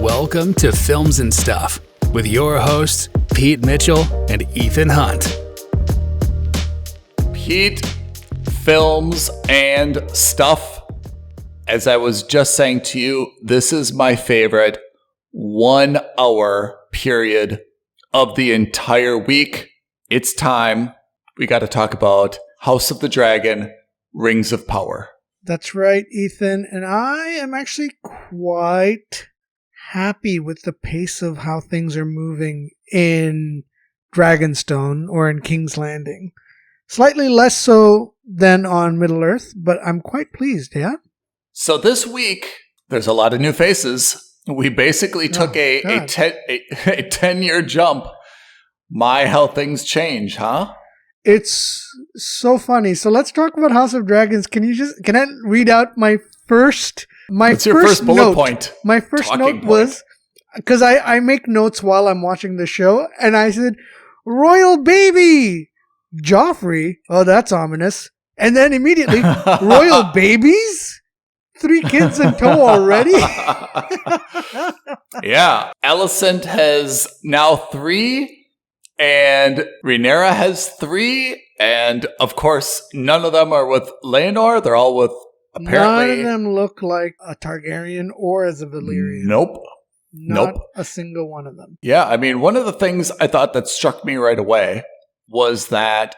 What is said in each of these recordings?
Welcome to Films and Stuff with your hosts, Pete Mitchell and Ethan Hunt. Pete, films and stuff. As I was just saying to you, this is my favorite 1 hour period of the entire week. It's time. We got to talk about House of the Dragon, Rings of Power. That's right, Ethan. And I am actually quite happy with the pace of how things are moving in Dragonstone or in King's Landing. Slightly less so than on Middle-earth, but I'm quite pleased, yeah? So this week, there's a lot of new faces. We basically took a 10-year jump. My, how things change, huh? It's so funny. So let's talk about House of Dragons. Can I read out my first bullet point? My first note was, because I make notes while I'm watching the show, and I said, Royal Baby! Joffrey? Oh, that's ominous. And then immediately, Royal Babies? 3 kids in tow already? Yeah. Alicent has now 3, and Rhaenyra has 3, and of course, none of them are with Laenor. They're all with, apparently... None of them look like a Targaryen or as a Valyrian. Nope. Not a single one of them. Yeah, I mean, one of the things I thought that struck me right away was that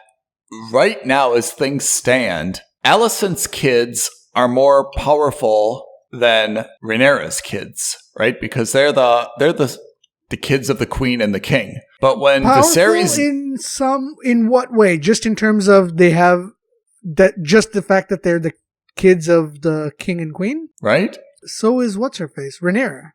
right now, as things stand, Alicent's kids are more powerful than Rhaenyra's kids, right? Because they're the kids of the queen and the king. But when Viserys, in what way? Just in terms of they have that, just the fact that they're the kids of the king and queen, right? So is what's her face, Rhaenyra.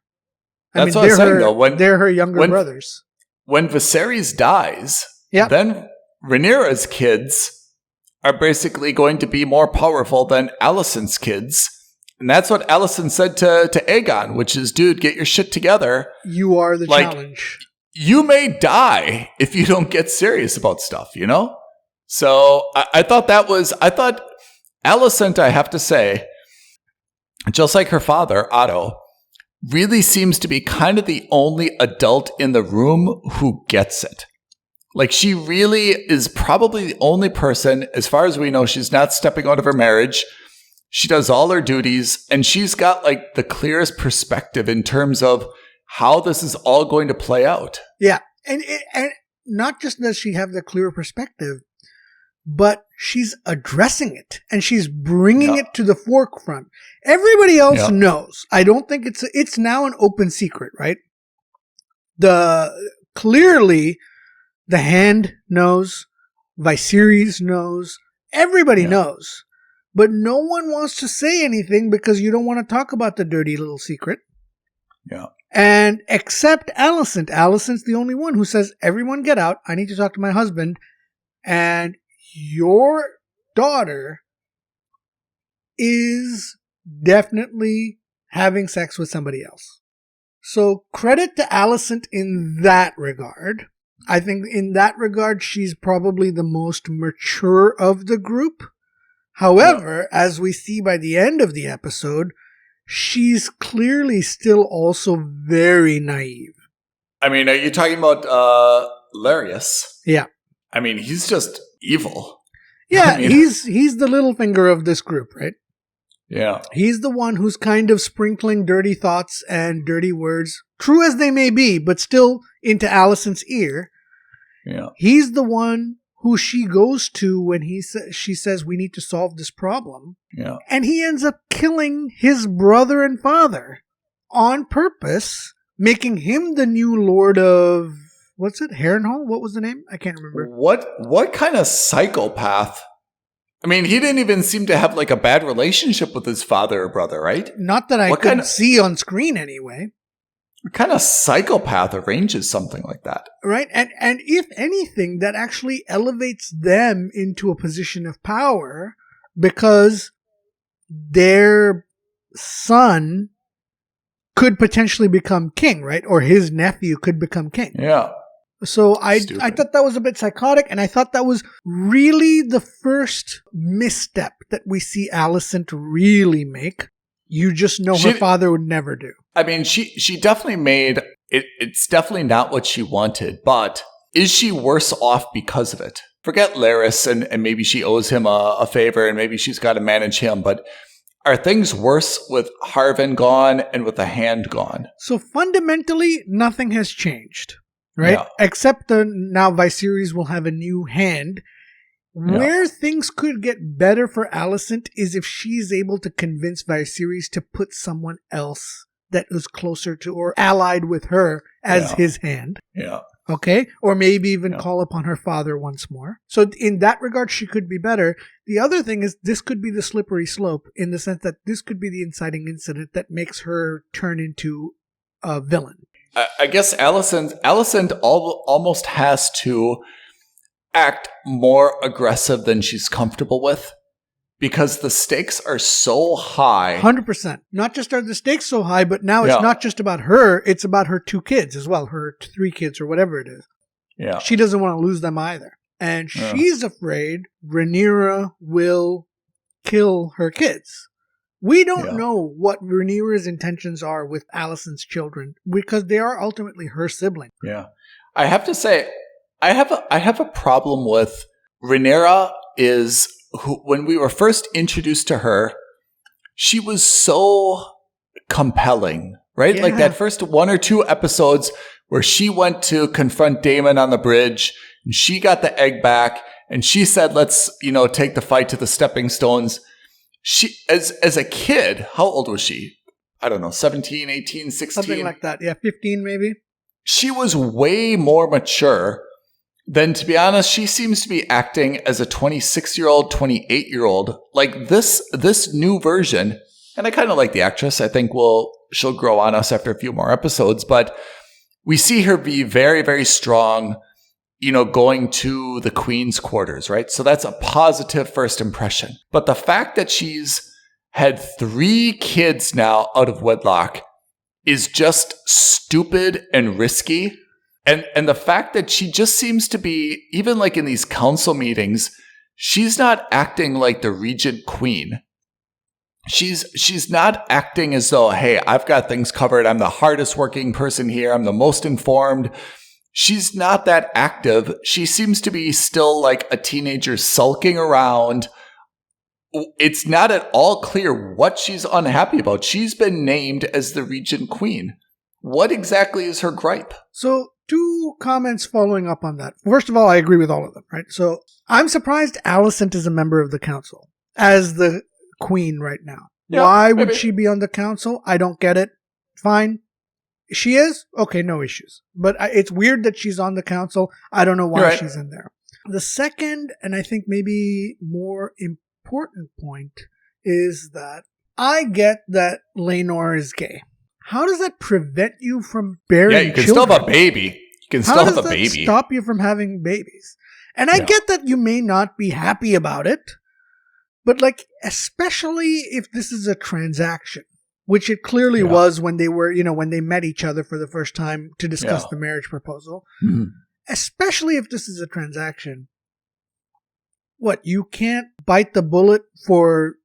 That's what I'm saying, though. They're her younger brothers. When Viserys dies, yeah, then Rhaenyra's kids are basically going to be more powerful than Alicent's kids. And that's what Alicent said to Aegon, which is, dude, get your shit together. You are the challenge. You may die if you don't get serious about stuff, you know? So I thought Alicent, I have to say, just like her father, Otto, really seems to be kind of the only adult in the room who gets it. Like, she really is probably the only person, as far as we know, she's not stepping out of her marriage. She does all her duties, and she's got, like, the clearest perspective in terms of how this is all going to play out. Yeah. And not just does she have the clear perspective, but she's addressing it, and she's bringing it to the forefront. Everybody else knows. I don't think it's now an open secret, right? Clearly... The Hand knows, Viserys knows, everybody knows. But no one wants to say anything because you don't want to talk about the dirty little secret. Yeah. And except Alicent. Alicent's the only one who says, everyone get out. I need to talk to my husband. And your daughter is definitely having sex with somebody else. So credit to Alicent in that regard. I think in that regard, she's probably the most mature of the group. However, as we see by the end of the episode, she's clearly still also very naive. I mean, are you talking about Larys? Yeah. I mean, he's just evil. Yeah, he's the little finger of this group, right? Yeah. He's the one who's kind of sprinkling dirty thoughts and dirty words, true as they may be, but still into Alicent's ear. Yeah. He's the one who she goes to when she says, we need to solve this problem. Yeah. And he ends up killing his brother and father on purpose, making him the new Lord of, what's it? Harrenhal? What was the name? I can't remember. What kind of psychopath? I mean, he didn't even seem to have like a bad relationship with his father or brother, right? Not that I could see on screen anyway. What kind of psychopath arranges something like that? Right. And if anything, that actually elevates them into a position of power because their son could potentially become king, right? Or his nephew could become king. Yeah. So I thought that was a bit psychotic, and I thought that was really the first misstep that we see Alicent really make. you just know her father would never do. I mean, she definitely made it. It's definitely not what she wanted, but is she worse off because of it? Forget Laris, and maybe she owes him a favor, and maybe she's got to manage him, but are things worse with Harvin gone and with the hand gone? So fundamentally, nothing has changed, right? Yeah. Except now Viserys will have a new hand. Where things could get better for Alicent is if she's able to convince Viserys to put someone else that was closer to or allied with her as his hand. Yeah. Okay? Or maybe even call upon her father once more. So in that regard, she could be better. The other thing is this could be the slippery slope in the sense that this could be the inciting incident that makes her turn into a villain. I guess Alicent almost has to act more aggressive than she's comfortable with because the stakes are so high. 100%. Not just are the stakes so high, but now it's not just about her, it's about her 2 kids as well, her 3 kids or whatever it is. Yeah. She doesn't want to lose them either. And she's afraid Rhaenyra will kill her kids. We don't know what Rhaenyra's intentions are with Alicent's children because they are ultimately her siblings. Yeah. I have to say, I have a problem with Rhaenyra when we were first introduced to her, she was so compelling, right? Yeah. Like that first 1 or 2 episodes where she went to confront Daemon on the bridge and she got the egg back and she said, let's, take the fight to the stepping stones. She, as a kid, how old was she? I don't know, 17, 18, 16? Something like that. Yeah, 15 maybe. She was way more mature. Then, to be honest, she seems to be acting as a 26-year-old, 28-year-old. Like this new version, and I kind of like the actress. I think she'll grow on us after a few more episodes. But we see her be very, very strong, going to the Queen's quarters, right? So that's a positive first impression. But the fact that she's had 3 kids now out of wedlock is just stupid and risky. And the fact that she just seems to be, even like in these council meetings, she's not acting like the regent queen. She's not acting as though, hey, I've got things covered. I'm the hardest working person here. I'm the most informed. She's not that active. She seems to be still like a teenager sulking around. It's not at all clear what she's unhappy about. She's been named as the regent queen. What exactly is her gripe? So 2 comments following up on that. First of all, I agree with all of them, right? So I'm surprised Alicent is a member of the council as the queen right now. Yeah, why would she be on the council? I don't get it. Fine. She is? Okay, no issues. But it's weird that she's on the council. I don't know why she's in there. The second, and I think maybe more important point, is that I get that Laenor is gay. How does that prevent you from bearing children? Yeah, you can still have a baby. You can still have a baby. How does that stop you from having babies? And I get that you may not be happy about it, but especially if this is a transaction, which it clearly was when they were, when they met each other for the first time to discuss the marriage proposal. Mm-hmm. Especially if this is a transaction. What, you can't bite the bullet for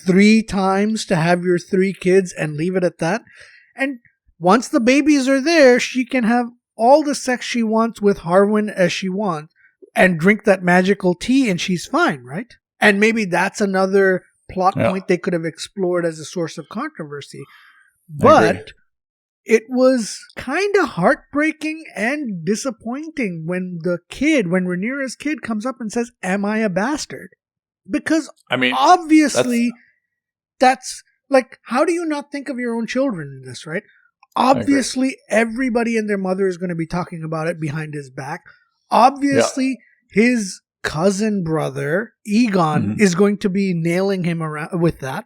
3 times to have your 3 kids and leave it at that? And once the babies are there, she can have all the sex she wants with Harwin as she wants and drink that magical tea and she's fine, right? And maybe that's another plot point they could have explored as a source of controversy. But it was kind of heartbreaking and disappointing when Rhaenyra's kid comes up and says, "Am I a bastard?" Because obviously that's how do you not think of your own children in this, right? Obviously, everybody and their mother is going to be talking about it behind his back. Obviously, his cousin brother, Aegon, is going to be nailing him around with that.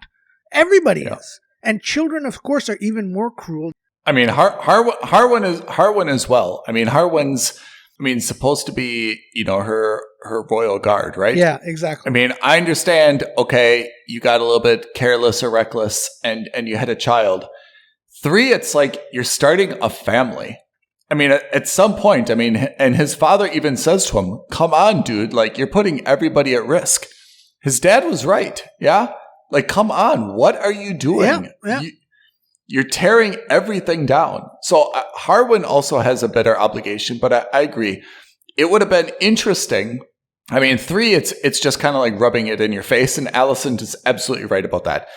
Everybody is. And children, of course, are even more cruel. Harwin as well. Harwin's supposed to be, her royal guard, right? Yeah, exactly. I understand, okay, you got a little bit careless or reckless and you had a child. 3, it's like you're starting a family. At some point, and his father even says to him, come on, dude, you're putting everybody at risk. His dad was right, yeah? Like, come on. What are you doing? Yeah. You're tearing everything down. So Harwin also has a better obligation, but I agree. It would have been interesting. I mean, 3, it's just kind of like rubbing it in your face, and Allison is absolutely right about that.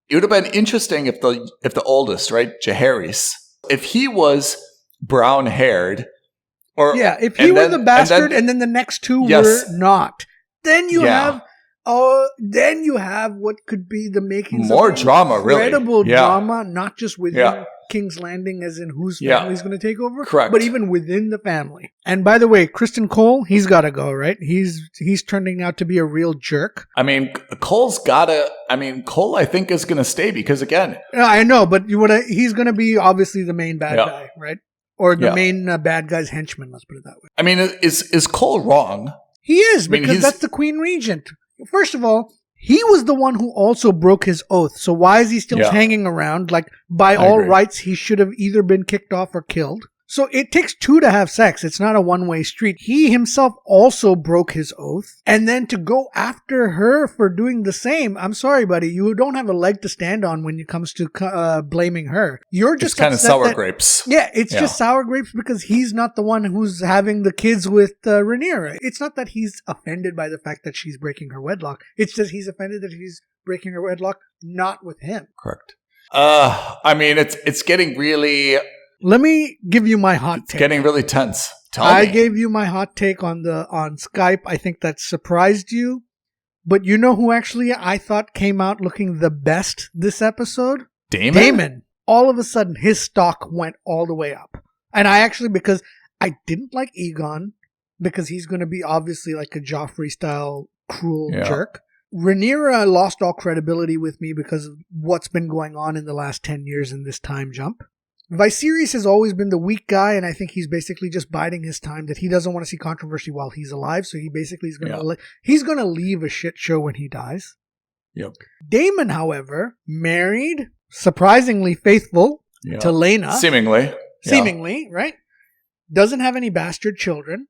It would have been interesting if the oldest, right, Jaehaerys, if he was brown haired, or if he were the bastard, and then the next 2 were not, then you have what could be the makings more of drama, incredible really. drama, not just within King's Landing, as in whose family is going to take over, correct, but even within the family. And by the way, Kristen Cole, he's got to go, right? He's turning out to be a real jerk. I mean, Cole, I think, is going to stay because, again, I know, but he's going to be obviously the main bad guy, right? Or the main bad guy's henchman. Let's put it that way. I mean, is Cole wrong? He is, because that's the Queen Regent. First of all, he was the one who also broke his oath. So why is he still hanging around? Like, by all rights, he should have either been kicked off or killed. So it takes 2 to have sex. It's not a one-way street. He himself also broke his oath. And then to go after her for doing the same, I'm sorry, buddy, you don't have a leg to stand on when it comes to blaming her. You're just kind of sour grapes. Yeah, it's just sour grapes because he's not the one who's having the kids with Rhaenyra. It's not that he's offended by the fact that she's breaking her wedlock. It's just he's offended that she's breaking her wedlock, not with him. Correct. I mean, it's getting really... Let me give you my hot take. It's getting really tense. I gave you my hot take on Skype. I think that surprised you. But you know who actually I thought came out looking the best this episode? Daemon. All of a sudden, his stock went all the way up. And because I didn't like Aegon, because he's going to be obviously like a Joffrey-style cruel jerk. Rhaenyra lost all credibility with me because of what's been going on in the last 10 years in this time jump. Viserys has always been the weak guy, and I think he's basically just biding his time, that he doesn't want to see controversy while he's alive, so he basically is going to he's going to leave a shit show when he dies. Yep. Daemon, however, married, surprisingly faithful to Laena. Seemingly, right? Doesn't have any bastard children.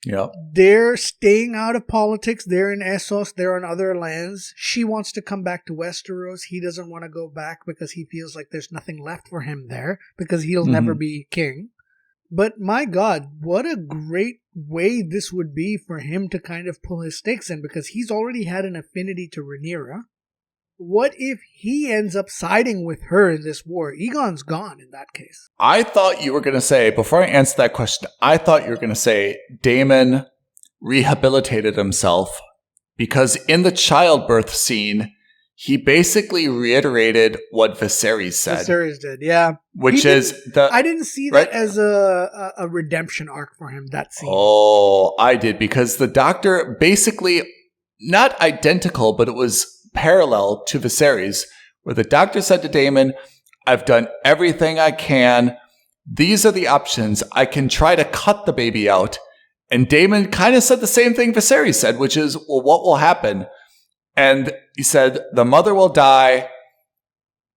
Yeah. They're staying out of politics. They're in Essos. They're on other lands. She wants to come back to Westeros. He doesn't want to go back because he feels like there's nothing left for him there because he'll never be king. But my God, what a great way this would be for him to kind of pull his stakes in, because he's already had an affinity to Rhaenyra. What if he ends up siding with her in this war? Aegon's gone in that case. I thought you were going to say, before I answer that question, I thought you were going to say Daemon rehabilitated himself because in the childbirth scene, he basically reiterated what Viserys said. Viserys did, yeah. Which is I didn't see that as a redemption arc for him, that scene. Oh, I did, because the doctor basically, not identical, but it was parallel to Viserys, where the doctor said to Daemon, I've done everything I can. These are the options. I can try to cut the baby out. And Daemon kind of said the same thing Viserys said, which is, well, what will happen? And he said, the mother will die.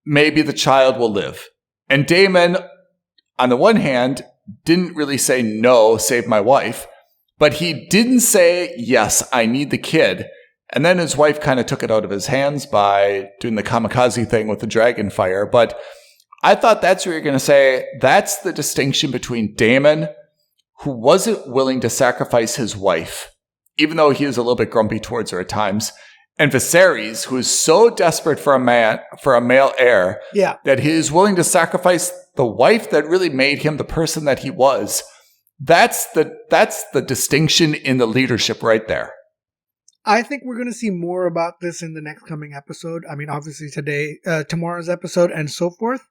Maybe the child will live. And Daemon, on the one hand, didn't really say, no, save my wife. But he didn't say, yes, I need the kid. And then his wife kind of took it out of his hands by doing the kamikaze thing with the dragon fire. But I thought that's what you're going to say. That's the distinction between Daemon, who wasn't willing to sacrifice his wife, even though he was a little bit grumpy towards her at times, and Viserys, who is so desperate for a male heir, that he is willing to sacrifice the wife that really made him the person that he was. That's the distinction in the leadership right there. I think we're going to see more about this in the next coming episode. I mean, obviously tomorrow's episode and so forth.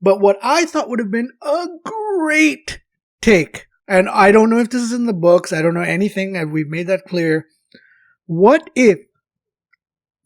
But what I thought would have been a great take, and I don't know if this is in the books, I don't know anything, and we've made that clear. What if,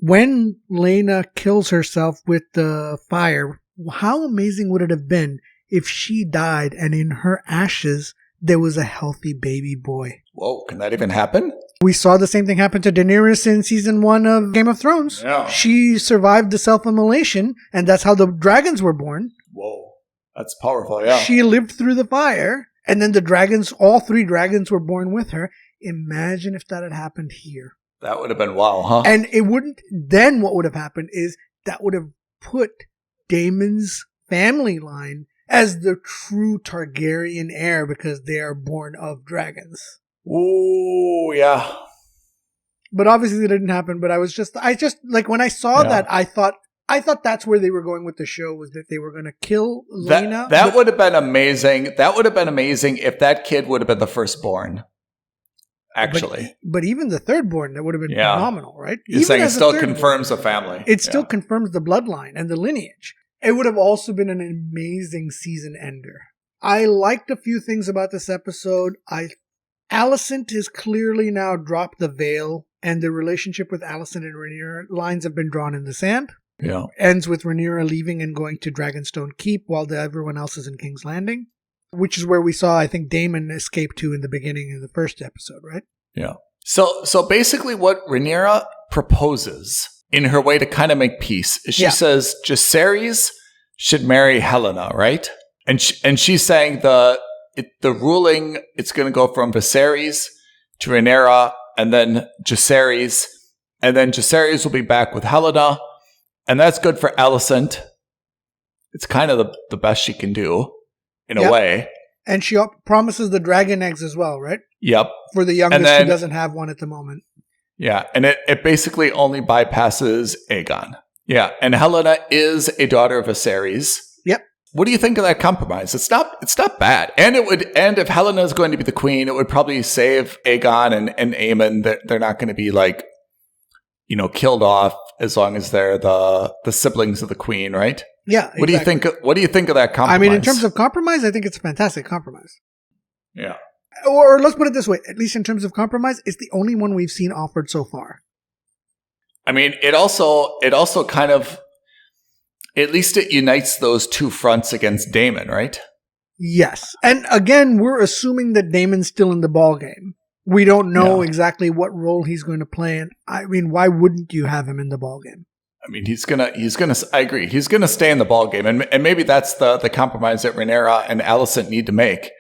when Laena kills herself with the fire, how amazing would it have been if she died and in her ashes there was a healthy baby boy? Whoa, can that even happen? We saw the same thing happen to Daenerys in season 1 of Game of Thrones. Yeah. She survived the self-immolation, and that's how the dragons were born. Whoa, that's powerful, yeah. She lived through the fire, and then all 3 dragons were born with her. Imagine if that had happened here. That would have been wow, huh? And it wouldn't, then what would have happened is that would have put Daemon's family line as the true Targaryen heir because they are born of dragons. Ooh, yeah. But obviously it didn't happen, but I just like when I saw that, I thought that's where they were going with the show, was that they were going to kill Laena. That would have been amazing. That would have been amazing if that kid would have been the firstborn. Actually. But even the thirdborn, that would have been phenomenal, right? You're saying it still confirms the family. It still confirms the bloodline and the lineage. It would have also been an amazing season ender. I liked a few things about this episode. Alicent has clearly now dropped the veil, and the relationship with Alicent and Rhaenyra lines have been drawn in the sand. Yeah. Ends with Rhaenyra leaving and going to Dragonstone Keep while everyone else is in King's Landing, which is where we saw, I think, Daemon escape to in the beginning of the first episode, right? Yeah. So basically what Rhaenyra proposes in her way to kind of make peace is she says Jacaerys should marry Helena, right? And she's saying the ruling, it's going to go from Viserys to Rhaenyra and then Jacaerys, and then Jacaerys will be back with Helena, and that's good for Alicent. It's kind of the best she can do in a way. And she promises the dragon eggs as well, right? Yep. For the youngest who doesn't have one at the moment. Yeah, and it basically only bypasses Aegon. Yeah, and Helena is a daughter of Viserys. Yep. What do you think of that compromise? It's not bad. And if Helena is going to be the queen, it would probably save Aegon and Aemon. They're not going to be killed off as long as they're the siblings of the queen, right? Yeah. What exactly. What do you think of that compromise? I mean, in terms of compromise, I think it's a fantastic compromise. Yeah. Or let's put it this way, at least in terms of compromise, it's the only one we've seen offered so far. I mean, it also kind of, at least it unites those two fronts against Daemon, right? Yes. And again, we're assuming that Daemon's still in the ballgame. We don't know exactly what role he's going to play. And I mean, why wouldn't you have him in the ballgame? I mean, he's gonna. I agree. He's gonna stay in the ballgame, and maybe that's the compromise that Rhaenyra and Alicent need to make,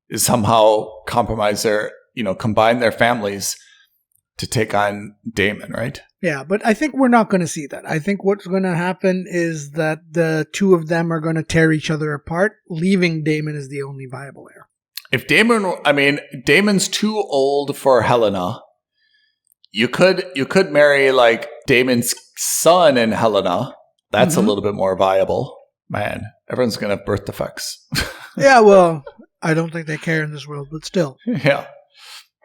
is somehow compromise combine their families to take on Daemon, right? Yeah, but I think we're not going to see that. I think what's going to happen is that the two of them are going to tear each other apart, leaving Daemon as the only viable heir. If Daemon's too old for Helena. You could marry Daemon's son and Helena. That's a little bit more viable. Man, everyone's going to have birth defects. Yeah, well, I don't think they care in this world, but still. Yeah.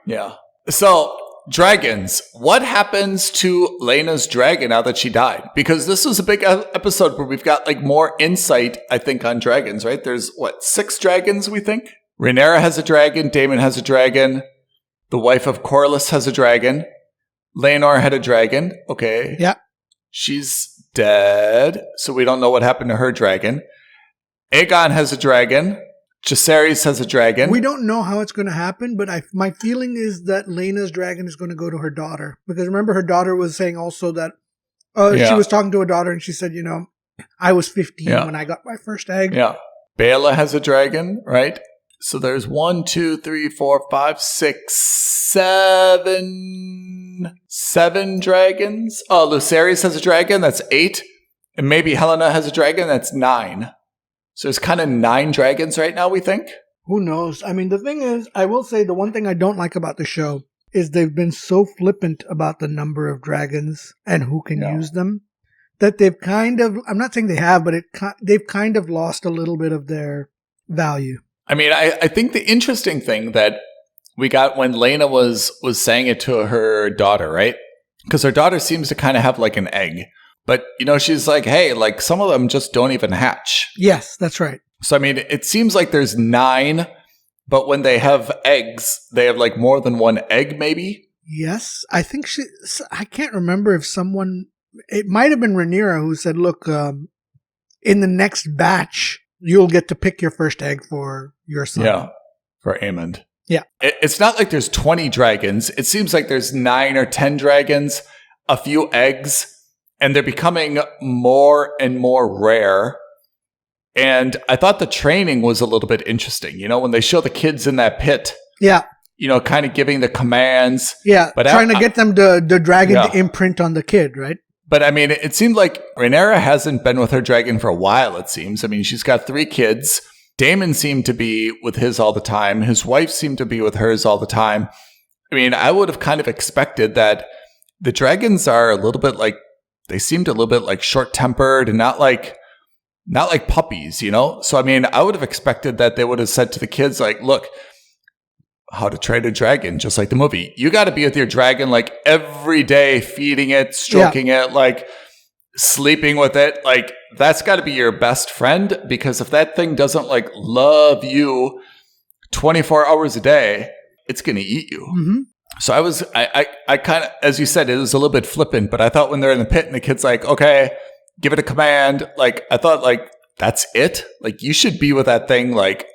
Yeah. So, dragons. What happens to Laena's dragon now that she died? Because this was a big episode where we've got more insight, I think, on dragons, right? There's 6 dragons, we think? Rhaenyra has a dragon. Daemon has a dragon. The wife of Corlys has a dragon. Laenor had a dragon. Okay. Yeah. She's dead, so we don't know what happened to her dragon. Aegon has a dragon. Jacaerys has a dragon. We don't know how it's going to happen, but my feeling is that Laena's dragon is going to go to her daughter. Because remember, her daughter was saying also that she was talking to her daughter and she said, I was 15 when I got my first egg. Yeah. Baela has a dragon, right? So there's 1, 2, 3, 4, 5, 6, 7 dragons. Oh, Lucerys has a dragon. That's 8. And maybe Helena has a dragon. That's 9. So there's kind of 9 dragons right now, we think. Who knows? I mean, the thing is, I will say the one thing I don't like about the show is they've been so flippant about the number of dragons and who can use them that they've kind of, I'm not saying they have, but they've kind of lost a little bit of their value. I mean, I think the interesting thing that we got when Laena was saying it to her daughter, right? Because her daughter seems to kind of have an egg. But, she's like, hey, some of them just don't even hatch. Yes, that's right. So, I mean, it seems like there's 9, but when they have eggs, they have more than one egg, maybe? Yes. I think I can't remember if it might have been Rhaenyra who said, look, in the next batch, you'll get to pick your first egg for your son. Yeah, for Aemond. Yeah. It's not like there's 20 dragons. It seems like there's 9 or 10 dragons, a few eggs, and they're becoming more and more rare. And I thought the training was a little bit interesting. When they show the kids in that pit. Yeah. kind of giving the commands. Yeah, but trying to get them the dragon to imprint on the kid, right? But I mean, it seemed like Rhaenyra hasn't been with her dragon for a while, it seems. I mean, she's got 3 kids. Daemon seemed to be with his all the time. His wife seemed to be with hers all the time. I mean, I would have kind of expected that the dragons are a little bit like, they seemed a little bit like short-tempered and not like puppies, So, I mean, I would have expected that they would have said to the kids, like, look, how to train a dragon, just like the movie. You got to be with your dragon like every day, feeding it, stroking it, like sleeping with it. Like that's got to be your best friend, because if that thing doesn't like love you 24 hours a day, it's going to eat you. Mm-hmm. So I kind of, as you said, it was a little bit flippant, but I thought when they're in the pit and the kid's like, okay, give it a command. Like I thought like, that's it. Like you should be with that thing like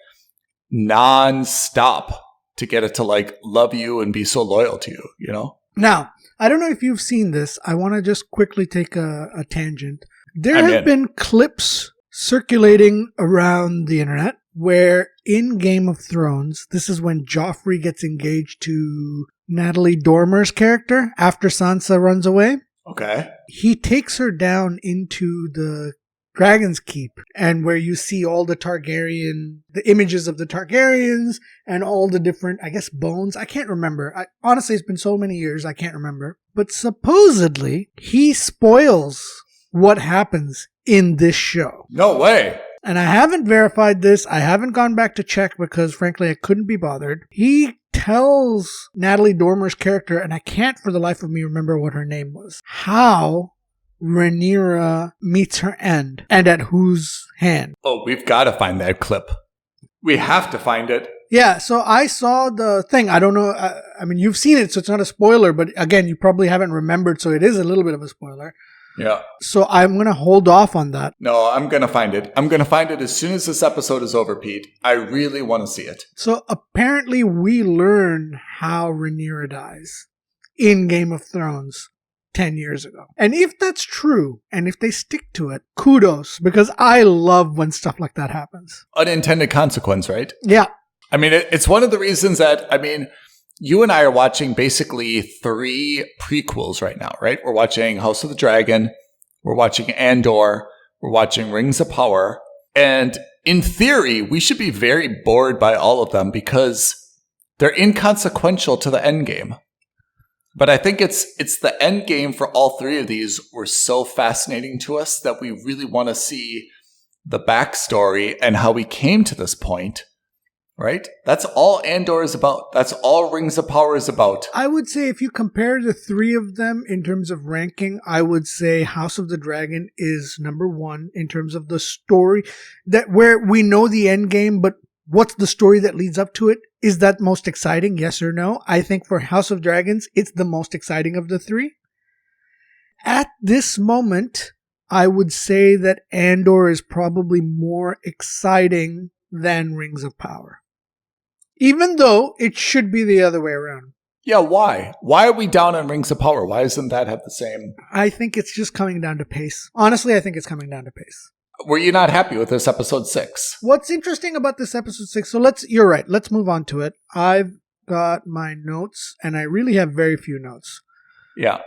non-stop to get it to like love you and be so loyal to you, Now, I don't know if you've seen this. I want to just quickly take a tangent. There have been clips circulating around the internet where in Game of Thrones, this is when Joffrey gets engaged to Natalie Dormer's character after Sansa runs away. Okay. He takes her down into the Dragon's Keep, and where you see all the images of the Targaryens and all the different, I guess, bones. I can't remember. Honestly, it's been so many years, I can't remember. But supposedly, he spoils what happens in this show. No way. And I haven't verified this. I haven't gone back to check because, frankly, I couldn't be bothered. He tells Natalie Dormer's character, and I can't for the life of me remember what her name was, how Rhaenyra meets her end, and at whose hand. Oh, we've got to find that clip. We have to find it. Yeah, so I saw the thing. I don't know. I mean, you've seen it, so it's not a spoiler, but again, you probably haven't remembered, so it is a little bit of a spoiler. Yeah. So I'm going to hold off on that. No, I'm going to find it. I'm going to find it as soon as this episode is over, Pete. I really want to see it. So apparently we learn how Rhaenyra dies in Game of Thrones 10 years ago. And if that's true, and if they stick to it, kudos, because I love when stuff like that happens. Unintended consequence, right? Yeah. I mean, it's one of the reasons that, I mean, you and I are watching basically 3 prequels right now, right? We're watching House of the Dragon, we're watching Andor, we're watching Rings of Power. And in theory, we should be very bored by all of them because they're inconsequential to the end game. But I think it's the end game for all 3 of these were so fascinating to us that we really want to see the backstory and how we came to this point. Right? That's all Andor is about. That's all Rings of Power is about. I would say if you compare the 3 of them in terms of ranking, I would say House of the Dragon is number 1 in terms of the story, that where we know the end game, but what's the story that leads up to it? Is that most exciting? Yes or no? I think for House of Dragons, it's the most exciting of the 3. At this moment, I would say that Andor is probably more exciting than Rings of Power. Even though it should be the other way around. Yeah, why? Why are we down on Rings of Power? Why doesn't that have the same? I think it's just coming down to pace. Honestly, I think it's coming down to pace. Were you not happy with this episode 6? What's interesting about this episode 6, so you're right, let's move on to it. I've got my notes, and I really have very few notes. Yeah.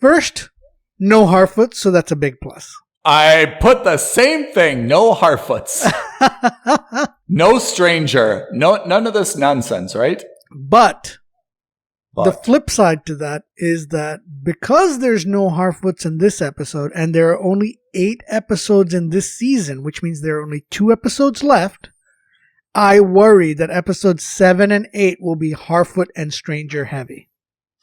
First, no Harfoot, so that's a big plus. I put the same thing. No Harfoots. No stranger. No, none of this nonsense, right? But the flip side to that is that because there's no Harfoots in this episode, and there are only 8 episodes in this season, which means there are only 2 episodes left, I worry that episodes 7 and 8 will be Harfoot and stranger heavy.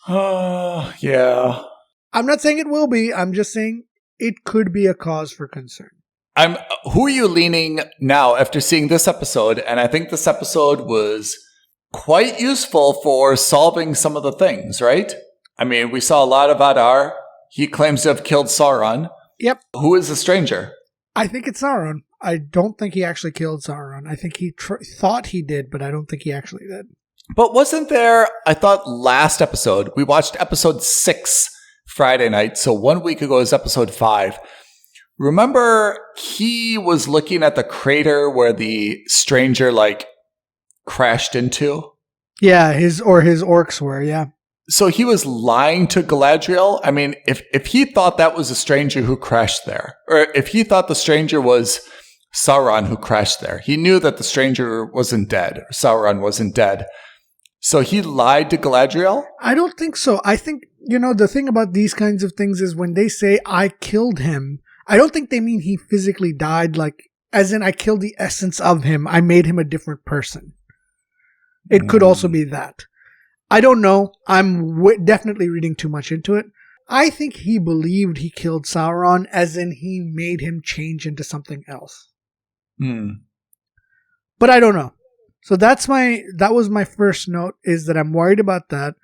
Yeah. I'm not saying it will be. I'm just saying it could be a cause for concern. Who are you leaning now after seeing this episode? And I think this episode was quite useful for solving some of the things, right? I mean, we saw a lot of Adar. He claims to have killed Sauron. Yep. Who is the stranger? I think it's Sauron. I don't think he actually killed Sauron. I think he thought he did, but I don't think he actually did. But wasn't there, I thought last episode, we watched episode 6 Friday night. So 1 week ago is episode 5. Remember, he was looking at the crater where the stranger, crashed into? Yeah, his orcs were, yeah. So he was lying to Galadriel? I mean, if he thought that was a stranger who crashed there, or if he thought the stranger was Sauron who crashed there, he knew that the stranger wasn't dead, or Sauron wasn't dead. So he lied to Galadriel? I don't think so. I think, the thing about these kinds of things is when they say, I killed him, I don't think they mean he physically died, like, as in I killed the essence of him. I made him a different person. It could also be that. I don't know. I'm definitely reading too much into it. I think he believed he killed Sauron, as in he made him change into something else. But I don't know. So that was my first note, is that I'm worried about that.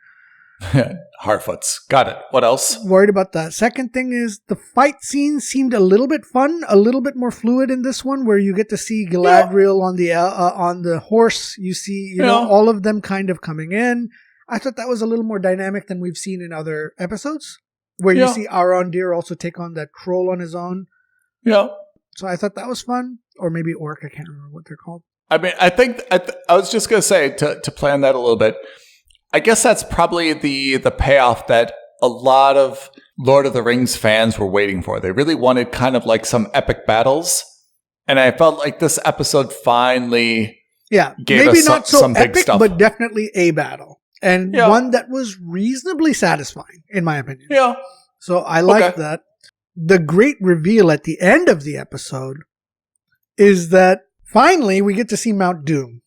Harfoots. Got it. What else? Worried about that. Second thing is the fight scene seemed a little bit fun, a little bit more fluid in this one, where you get to see Galadriel on the horse. You see, all of them kind of coming in. I thought that was a little more dynamic than we've seen in other episodes, where you see Arondir also take on that troll on his own. Yeah. So I thought that was fun. Or maybe orc, I can't remember what they're called. I mean, I think, I was just going to say, to play on that a little bit, I guess that's probably the payoff that a lot of Lord of the Rings fans were waiting for. They really wanted kind of like some epic battles. And I felt like this episode finally gave maybe us not so some epic, big stuff. but definitely a battle. And one that was reasonably satisfying, in my opinion. Yeah. So I liked that. The great reveal at the end of the episode is that finally we get to see Mount Doom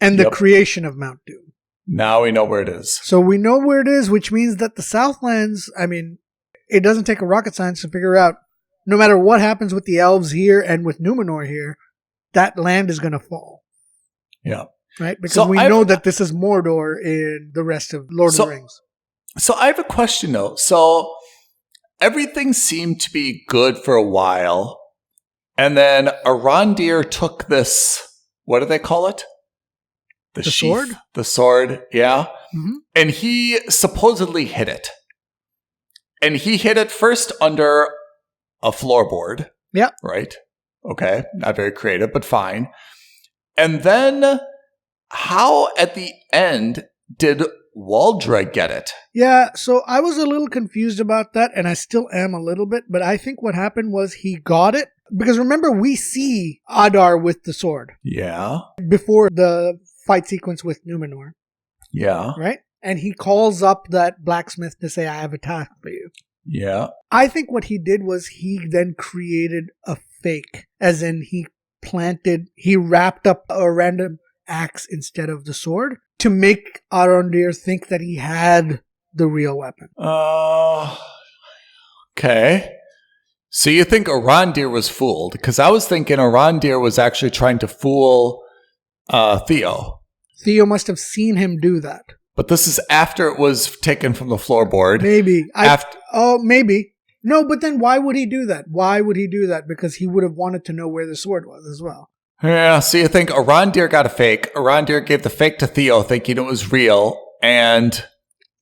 and the creation of Mount Doom. Now we know where it is. So we know where it is, which means that the Southlands, I mean, it doesn't take a rocket science to figure out, no matter what happens with the elves here and with Numenor here, that land is going to fall. Yeah. Right? Because we know that this is Mordor in the rest of Lord of the Rings. So I have a question, though. So everything seemed to be good for a while. And then Arondir took this, what do they call it? The sheath, sword? The sword, yeah. Mm-hmm. And he supposedly hid it. And he hid it first under a floorboard. Yeah. Right? Okay. Not very creative, but fine. And then how at the end did Waldreg get it? Yeah, so I was a little confused about that, and I still am a little bit, but I think what happened was he got it. Because remember, we see Adar with the sword. Yeah. Before the fight sequence with Numenor. Yeah. Right? And he calls up that blacksmith to say, I have a task for you. Yeah. I think what he did was he then created a fake, as in he wrapped up a random axe instead of the sword to make Arondir think that he had the real weapon. Okay. So you think Arondir was fooled? Because I was thinking Arondir was actually trying to fool Theo. Theo must have seen him do that. But this is after it was taken from the floorboard. Maybe. Maybe. No, but then why would he do that? Why would he do that? Because he would have wanted to know where the sword was as well. Yeah, so you think Arondir got a fake. Arondir gave the fake to Theo thinking it was real. And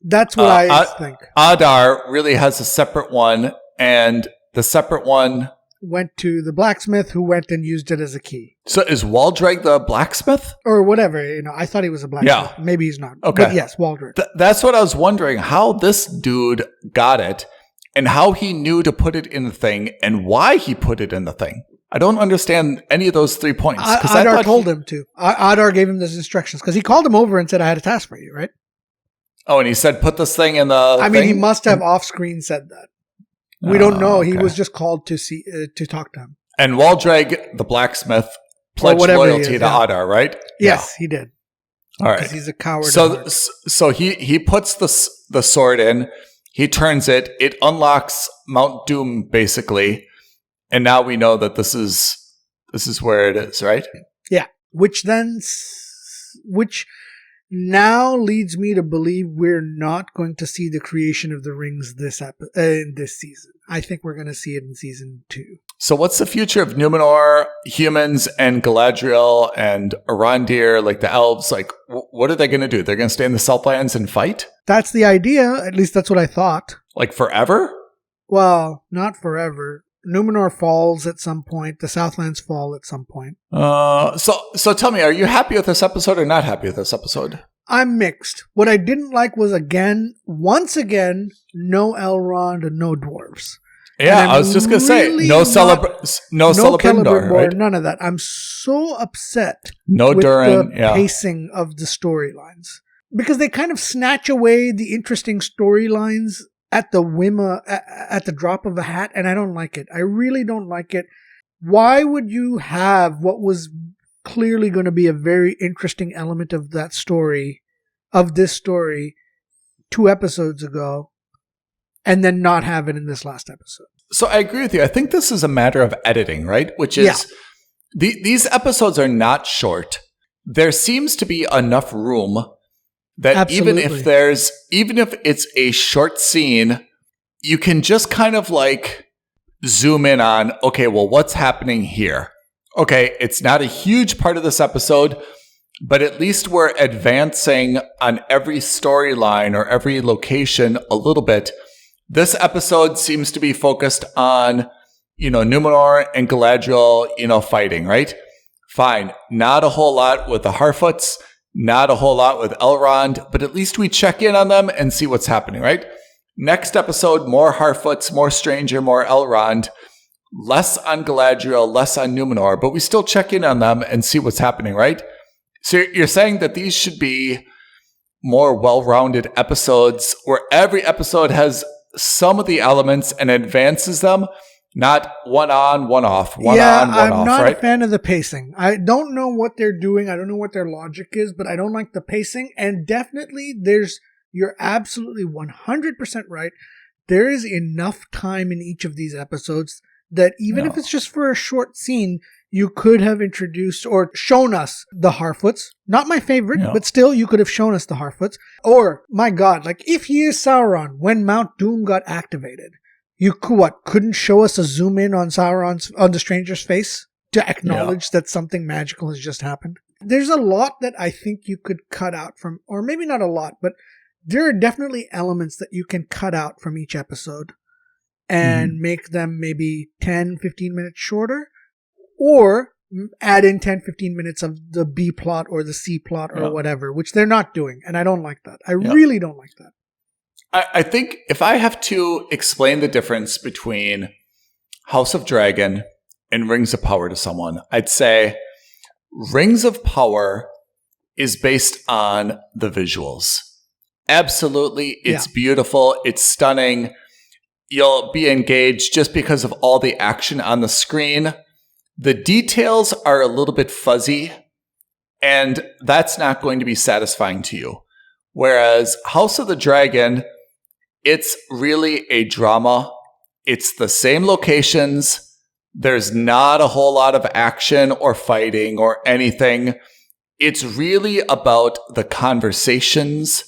that's what I think. Adar really has a separate one. And the separate one went to the blacksmith, who went and used it as a key. So is Waldreg the blacksmith? Or whatever. I thought he was a blacksmith. Yeah. Maybe he's not. Okay. But yes, Waldreg. That's what I was wondering. How this dude got it and how he knew to put it in the thing and why he put it in the thing. I don't understand any of those 3 points. Adar told him to. Adar gave him those instructions because he called him over and said, I had a task for you, right? Oh, and he said, put this thing in the I mean, he must have off-screen said that. We don't know. Okay. He was just called to talk to him. And Waldreg, the blacksmith, pledged loyalty to Adar, right? Yes, he did. All right. Because he's a coward. So he puts the sword in. He turns it. It unlocks Mount Doom, basically. And now we know that this is where it is, right? Yeah. Which now leads me to believe we're not going to see the creation of the rings in this season. I think we're going to see it in season 2. So what's the future of Numenor, humans, and Galadriel, and Arondir, like the elves? Like, what are they going to do? They're going to stay in the Southlands and fight? That's the idea. At least that's what I thought. Like forever? Well, not forever. Numenor falls at some point. The Southlands fall at some point. So tell me, are you happy with this episode or not happy with this episode? I'm mixed. What I didn't like was, once again, no Elrond and no dwarves. Yeah, I was just going to say, no Celebrimbor, right? None of that. I'm so upset with Durin, the pacing of the storylines. Because they kind of snatch away the interesting storylines at the whim, at the drop of a hat, and I don't like it. I really don't like it. Why would you have what was clearly going to be a very interesting element of that story, of this story, 2 episodes ago, and then not have it in this last episode? So I agree with you. I think this is a matter of editing, right? Which is, these episodes are not short. There seems to be enough room that even if it's a short scene, you can just kind of like zoom in on, okay, well, what's happening here? Okay, it's not a huge part of this episode, but at least we're advancing on every storyline or every location a little bit. This episode seems to be focused on, Numenor and Galadriel, fighting, right? Fine. Not a whole lot with the Harfoots, not a whole lot with Elrond, but at least we check in on them and see what's happening, right? Next episode, more Harfoots, more Stranger, more Elrond, less on Galadriel, less on Numenor, but we still check in on them and see what's happening, right? So you're saying that these should be more well-rounded episodes where every episode has some of the elements and advances them, not one on, one off, one on, one off, right? I'm not a fan of the pacing. I don't know what they're doing. I don't know what their logic is, but I don't like the pacing. And definitely you're absolutely 100% right. There is enough time in each of these episodes that even if it's just for a short scene, you could have introduced or shown us the Harfoots. Not my favorite, but still you could have shown us the Harfoots. Or, my God, like if he is Sauron when Mount Doom got activated, you couldn't show us a zoom in on on the stranger's face to acknowledge that something magical has just happened? There's a lot that I think you could cut out from, or maybe not a lot, but there are definitely elements that you can cut out from each episode and make them maybe 10, 15 minutes shorter, or add in 10, 15 minutes of the B plot or the C plot or whatever, which they're not doing. And I don't like that. I really don't like that. I think if I have to explain the difference between House of Dragon and Rings of Power to someone, I'd say Rings of Power is based on the visuals. Absolutely. It's beautiful. It's stunning. You'll be engaged just because of all the action on the screen. The details are a little bit fuzzy, and that's not going to be satisfying to you. Whereas House of the Dragon, it's really a drama. It's the same locations. There's not a whole lot of action or fighting or anything. It's really about the conversations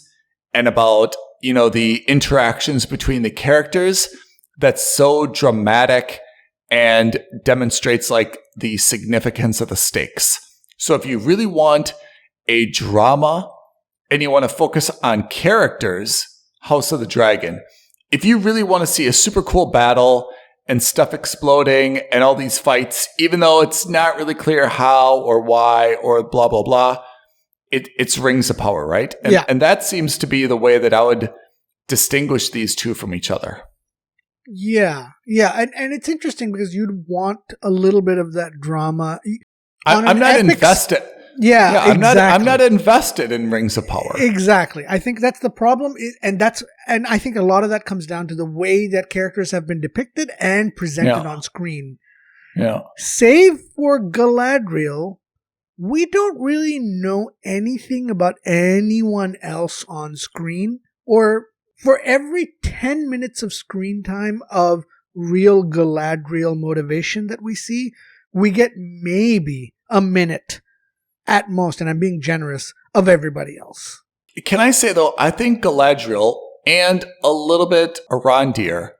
and about, the interactions between the characters that's so dramatic and demonstrates like the significance of the stakes. So if you really want a drama and you want to focus on characters, House of the Dragon. If you really want to see a super cool battle and stuff exploding and all these fights, even though it's not really clear how or why or blah, blah, blah, it's Rings of Power, right? And that seems to be the way that I would distinguish these two from each other. Yeah. And it's interesting because you'd want a little bit of that drama. I'm not invested. Exactly. I'm not invested in Rings of Power. Exactly. I think that's the problem, and I think a lot of that comes down to the way that characters have been depicted and presented on screen. Yeah. Save for Galadriel, we don't really know anything about anyone else on screen. Or for every 10 minutes of screen time of real Galadriel motivation that we see, we get maybe a minute at most, and I'm being generous, of everybody else. Can I say, though, I think Galadriel and a little bit Arondir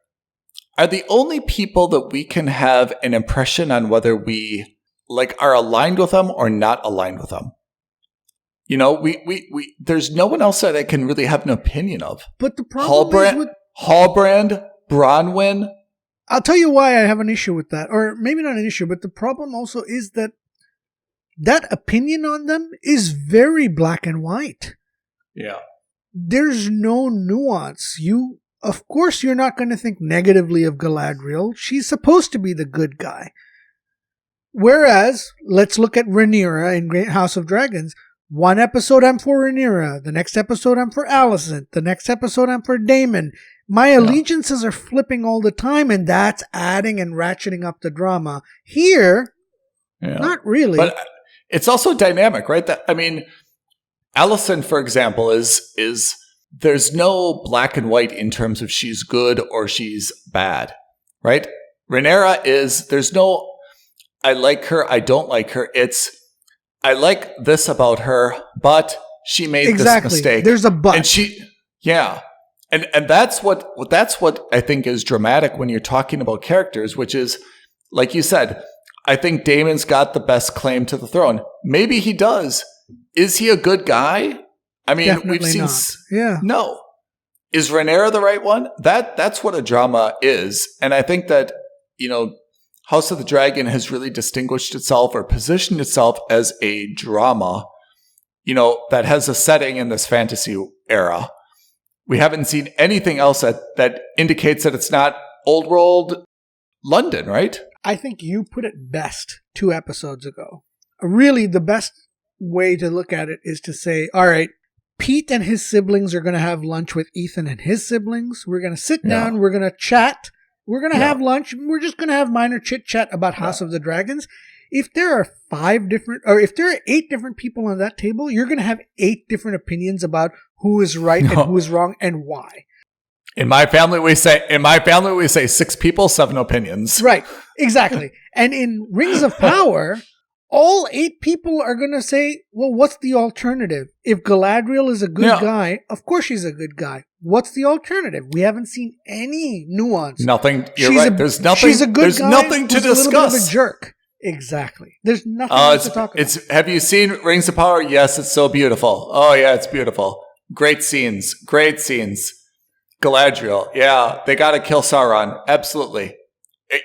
are the only people that we can have an impression on whether we are aligned with them or not aligned with them. We there's no one else that I can really have an opinion of. But the problem is with Halbrand, Bronwyn. I'll tell you why I have an issue with that, or maybe not an issue, but the problem also is that opinion on them is very black and white. Yeah. There's no nuance. Of course, you're not going to think negatively of Galadriel. She's supposed to be the good guy. Whereas, let's look at Rhaenyra in Great House of Dragons. One episode I'm for Rhaenyra. The next episode I'm for Alicent. The next episode I'm for Daemon. My allegiances are flipping all the time, and that's adding and ratcheting up the drama. Here, not really. But it's also dynamic, right? Alicent, for example, is there's no black and white in terms of she's good or she's bad, right? Rhaenyra there's no I like her, I don't like her. It's I like this about her, but she made this mistake. There's a but. And And that's what I think is dramatic when you're talking about characters, which is, like you said, I think Daemon's got the best claim to the throne. Maybe he does. Is he a good guy? I mean, Definitely we've seen not. No. Is Rhaenyra the right one? That's what a drama is. And I think that, House of the Dragon has really distinguished itself or positioned itself as a drama, that has a setting in this fantasy era. We haven't seen anything else that indicates that it's not old world London, right? I think you put it best 2 episodes ago. Really, the best way to look at it is to say, all right, Pete and his siblings are going to have lunch with Ethan and his siblings. We're going to sit down. We're going to chat. We're going to have lunch. We're just going to have minor chit-chat about House of the Dragons. If there are 8 different people on that table, you're going to have 8 different opinions about who is right and who is wrong and why. In my family, we say 6 people, 7 opinions. Right. Exactly. And in Rings of Power, all 8 people are going to say, well, what's the alternative? If Galadriel is a good guy, of course she's a good guy. What's the alternative? We haven't seen any nuance. Nothing. You're right. There's nothing. She's a good there's guy nothing to discuss. A little bit of a jerk. Exactly. There's nothing else to talk about. Have you seen Rings of Power? Yes, it's so beautiful. Oh, yeah, it's beautiful. Great scenes. Galadriel. Yeah, they got to kill Sauron. Absolutely.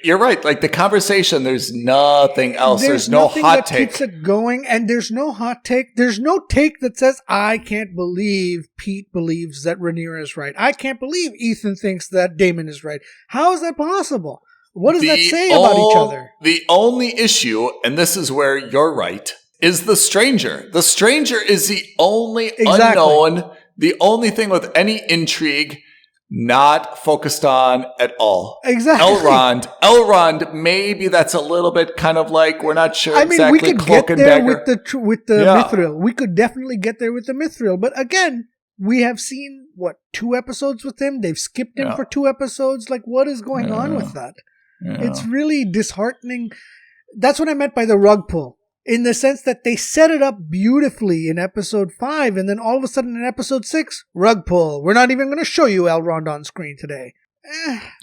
You're right. Like the conversation, there's nothing else. There's no hot take. Keeps it going, and there's no hot take. There's no take that says, I can't believe Pete believes that Rhaenyra is right. I can't believe Ethan thinks that Daemon is right. How is that possible? What does that say about each other? The only issue, and this is where you're right, is the stranger. The stranger is the only unknown, the only thing with any intrigue not focused on at all. Exactly. Elrond, maybe that's a little bit kind of like, we're not sure exactly. We could cloak get and there dagger. with the Mithril. We could definitely get there with the Mithril. But again, we have seen, 2 episodes with him? They've skipped him for 2 episodes. Like, what is going on with that? Yeah. It's really disheartening. That's what I meant by the rug pull. In the sense that they set it up beautifully in episode 5, and then all of a sudden in episode 6, rug pull. We're not even going to show you Elrond on screen today.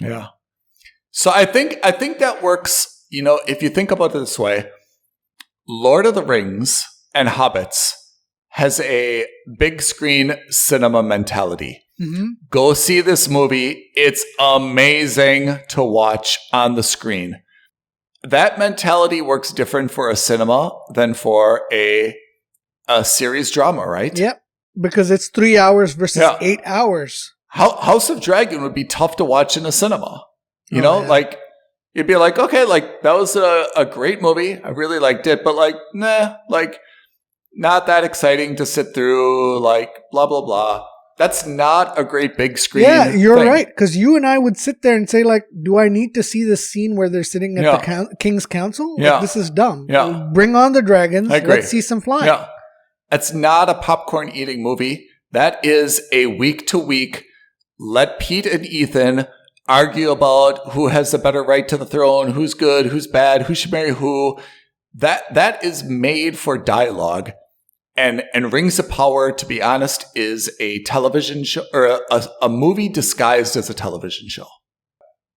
Yeah. So I think that works, if you think about it this way, Lord of the Rings and Hobbits has a big screen cinema mentality. Mm-hmm. Go see this movie. It's amazing to watch on the screen. That mentality works different for a cinema than for a series drama, right? Yep. Because it's 3 hours versus 8 hours. House of Dragon would be tough to watch in a cinema. Like you'd be like, okay, like that was a great movie. I really liked it, but not that exciting to sit through, like blah, blah, blah. That's not a great big screen. Yeah, you're right. Because you and I would sit there and say, like, do I need to see this scene where they're sitting at the King's Council? Like, this is dumb. Yeah. Bring on the dragons. I agree. Let's see some flying. Yeah. That's not a popcorn eating movie. That is a week to week. Let Pete and Ethan argue about who has the better right to the throne, who's good, who's bad, who should marry who. That is made for dialogue. And Rings of Power, to be honest, is a television show or a movie disguised as a television show.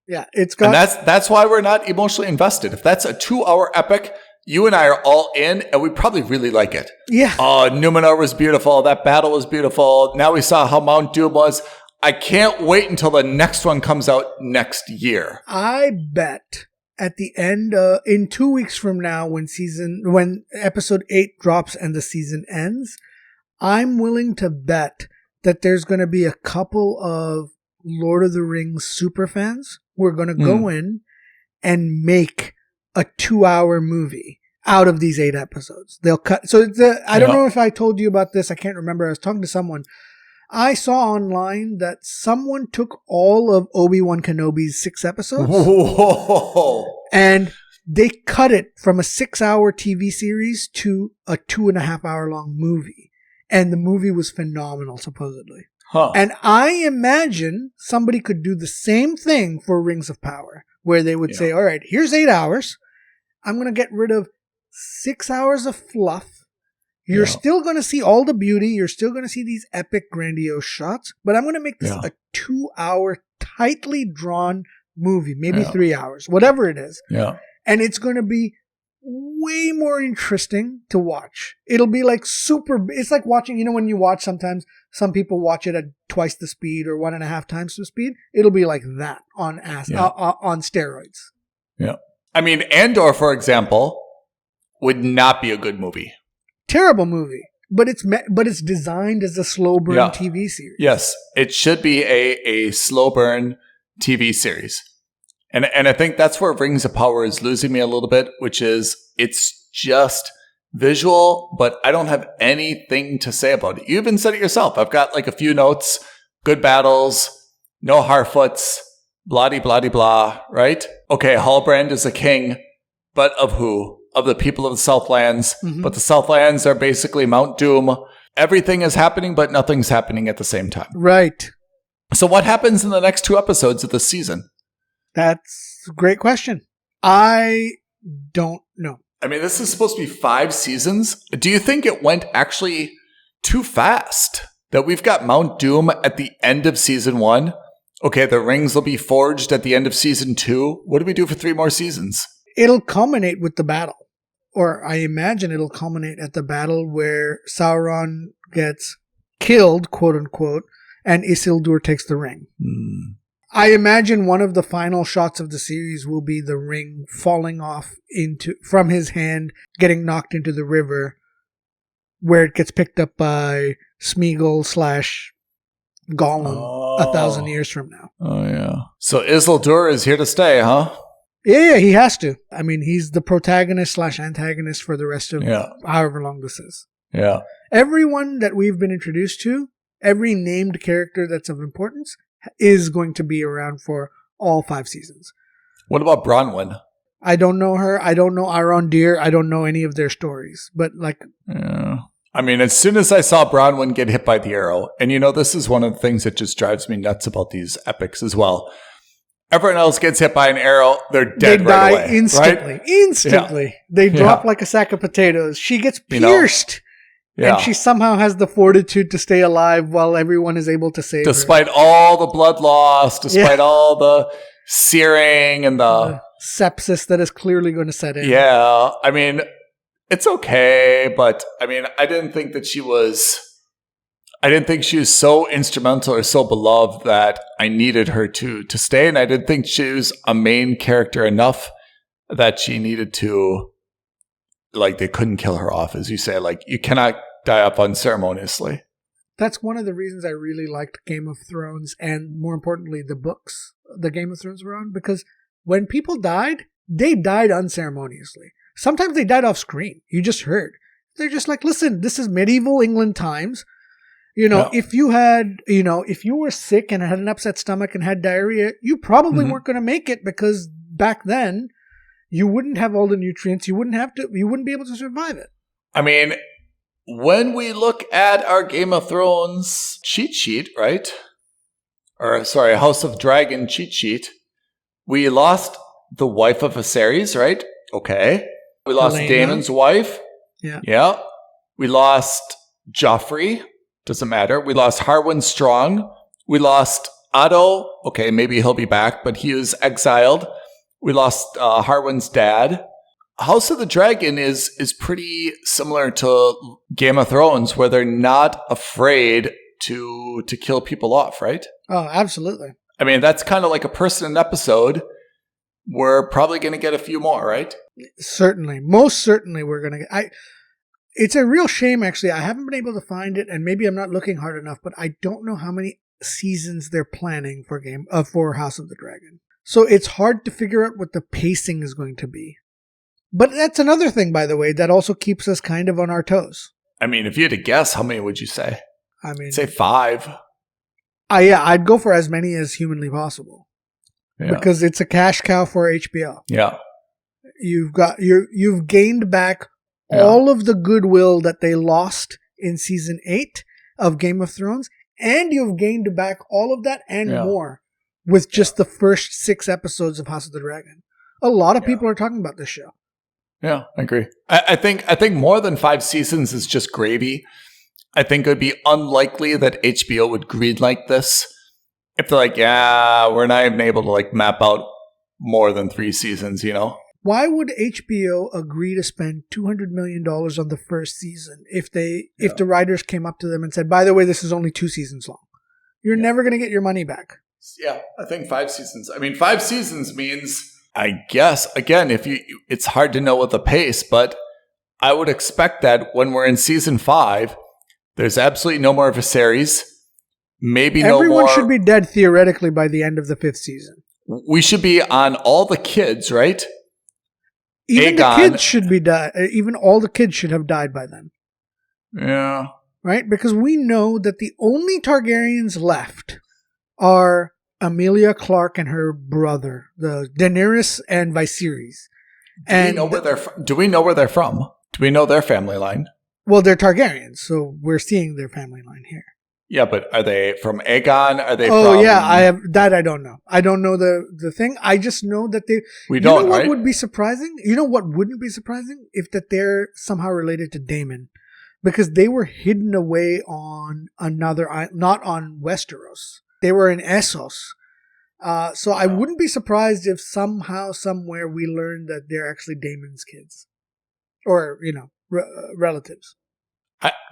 Yeah, it's got. And that's why we're not emotionally invested. If that's a 2-hour epic, you and I are all in, and we probably really like it. Yeah. Numenor was beautiful. That battle was beautiful. Now we saw how Mount Doom was. I can't wait until the next one comes out next year. I bet. At the end, in 2 weeks from now, when episode 8 drops and the season ends, I'm willing to bet that there's going to be a couple of Lord of the Rings super fans who are going to go in and make a 2-hour movie out of these 8 episodes. They'll cut. So I don't know if I told you about this. I can't remember. I was talking to someone. I saw online that someone took all of Obi-Wan Kenobi's 6 episodes. Whoa. And they cut it from a 6-hour TV series to a 2.5-hour long movie. And the movie was phenomenal, supposedly. Huh. And I imagine somebody could do the same thing for Rings of Power, where they would say, all right, here's 8 hours. I'm going to get rid of 6 hours of fluff. You're still going to see all the beauty. You're still going to see these epic, grandiose shots. But I'm going to make this a 2-hour, tightly drawn movie, maybe 3 hours, whatever it is. Yeah. And it's going to be way more interesting to watch. It'll be like it's like watching, when you watch sometimes, some people watch it at twice the speed or 1.5 times the speed. It'll be like that on steroids. Yeah. I mean, Andor, for example, would not be a good movie. Terrible movie, but it's designed as a slow burn TV series. Yes, it should be a slow burn TV series. And I think that's where Rings of Power is losing me a little bit, which is it's just visual, but I don't have anything to say about it. You even said it yourself. I've got like a few notes, good battles, no Harfoots, blah, right? Okay, Halbrand is a king, but of who? Of the people of the Southlands. Mm-hmm. But the Southlands are basically Mount Doom. Everything is happening, but nothing's happening at the same time. Right. So what happens in the next 2 episodes of the season? That's a great question. I don't know. I mean, this is supposed to be 5 seasons. Do you think it went actually too fast? That we've got Mount Doom at the end of season 1? Okay, the rings will be forged at the end of season 2. What do we do for 3 more seasons? It'll culminate with the battle. Or I imagine it'll culminate at the battle where Sauron gets killed, quote unquote, and Isildur takes the ring. I imagine one of the final shots of the series will be the ring falling off from his hand, getting knocked into the river, where it gets picked up by Smeagol / Gollum 1,000 years from now. Oh, yeah. So Isildur is here to stay, huh? Yeah, he has to. I mean, he's the protagonist / antagonist for the rest of however long this is. Yeah. Everyone that we've been introduced to, every named character that's of importance, is going to be around for all 5 seasons. What about Bronwyn? I don't know her. I don't know Arondir. I don't know any of their stories. But yeah. I mean, as soon as I saw Bronwyn get hit by the arrow, and this is one of the things that just drives me nuts about these epics as well. Everyone else gets hit by an arrow, they're dead right away. They die instantly. Right? Instantly. Yeah. They drop like a sack of potatoes. She gets pierced. And she somehow has the fortitude to stay alive while everyone is able to save her. Despite all the blood loss, despite all the searing and the sepsis that is clearly going to set in. Yeah. I mean, it's okay, but I mean, I didn't think she was so instrumental or so beloved that I needed her to stay. And I didn't think she was a main character enough that she needed to, they couldn't kill her off, as you say. You cannot die up unceremoniously. That's one of the reasons I really liked Game of Thrones, and more importantly, the books the Game of Thrones were on, because when people died, they died unceremoniously. Sometimes they died off screen. You just heard. They're just like, listen, this is medieval England times. If you had, if you were sick and had an upset stomach and had diarrhea, you probably weren't going to make it, because back then you wouldn't have all the nutrients. You wouldn't be able to survive it. I mean, when we look at our Game of Thrones cheat sheet, right? Or sorry, House of Dragon cheat sheet, we lost the wife of Viserys, right? Okay. We lost Daemon's wife. Yeah. Yeah. We lost Joffrey. Doesn't matter. We lost Harwin Strong. We lost Otto. Okay, maybe he'll be back, but he is exiled. We lost Harwin's dad. House of the Dragon is pretty similar to Game of Thrones, where they're not afraid to kill people off, right? Oh, absolutely. I mean, that's kind of like a person in an episode. We're probably going to get a few more, right? Certainly. Most certainly we're going to get... It's a real shame, actually. I haven't been able to find it, and maybe I'm not looking hard enough, but I don't know how many seasons they're planning for House of the Dragon. So it's hard to figure out what the pacing is going to be. But that's another thing, by the way, that also keeps us kind of on our toes. I mean, if you had to guess, how many would you say? I mean, say 5. I'd go for as many as humanly possible. Yeah. Because it's a cash cow for HBO. Yeah. You've gained back all of the goodwill that they lost in season 8 of Game of Thrones, and you've gained back all of that and more with just the first 6 episodes of House of the Dragon. A lot of people are talking about this show. Yeah, I agree. I think more than 5 seasons is just gravy. I think it would be unlikely that HBO would greenlight this if they're like, yeah, we're not even able to like map out more than 3 seasons, you know? Why would HBO agree to spend $200 million on the first season if the writers came up to them and said, by the way, this is only 2 seasons long? You're never going to get your money back. Yeah, I think 5 seasons. I mean, 5 seasons means, I guess, again, it's hard to know what the pace, but I would expect that when we're in season 5, there's absolutely no more Viserys. Maybe Everyone should be dead theoretically by the end of the 5th season. We should be on all the kids, right? Even the kids should be died. Even all the kids should have died by then. Yeah. Right? Because we know that the only Targaryens left are Emilia Clarke and her brother, the Daenerys and Viserys. Do we know where they're from? Do we know their family line? Well, they're Targaryens, so we're seeing their family line here. Yeah, but are they from Aegon? Are they Oh, yeah, I don't know. I don't know the thing. I just know that they... We don't, You know what right? would be surprising? You know what wouldn't be surprising? If that they're somehow related to Daemon. Because they were hidden away on another island, not on Westeros. They were in Essos. So I wouldn't be surprised if somehow, somewhere, we learned that they're actually Daemon's kids. Or, relatives.